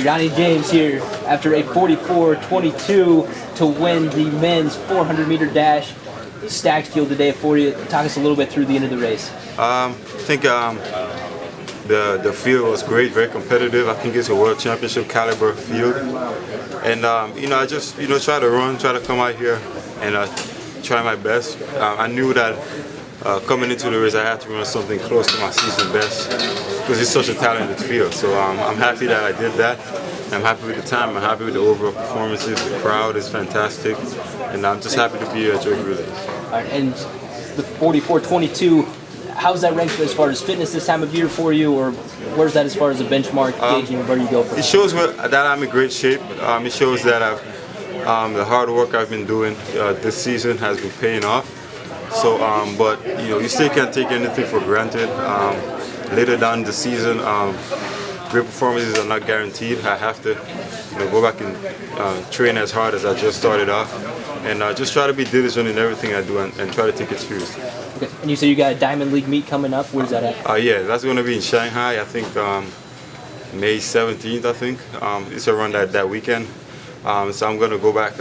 Ronnie James here after a 44-22 to win the men's 400-meter dash. Stacked field today for you. Talk us a little bit through the end of the race. I think the field was great, very competitive. I think it's a world championship caliber field. And I just try to run, try to come out here and try my best. I knew that coming into the race I had to run something close to my season best because it's such a talented field. So I'm happy that I did that. I'm happy with the time, I'm happy with the overall performances. The crowd is fantastic, and I'm just happy to be here at Joe Greeley. All right, and the 44-22, how's that ranked as far as fitness this time of year for you, or where's that as far as a benchmark gauging where you go from? It shows that I'm in great shape. It shows that the hard work I've been doing this season has been paying off. So, but you still can't take anything for granted. Later down the season, great performances are not guaranteed. I have to go back and train as hard as I just started off, and just try to be diligent in everything I do and try to take it seriously. Okay. And you say you got a Diamond League meet coming up. Where's that at? Yeah, that's going to be in Shanghai. I think May 17th. I think it's around that weekend. So I'm going to go back.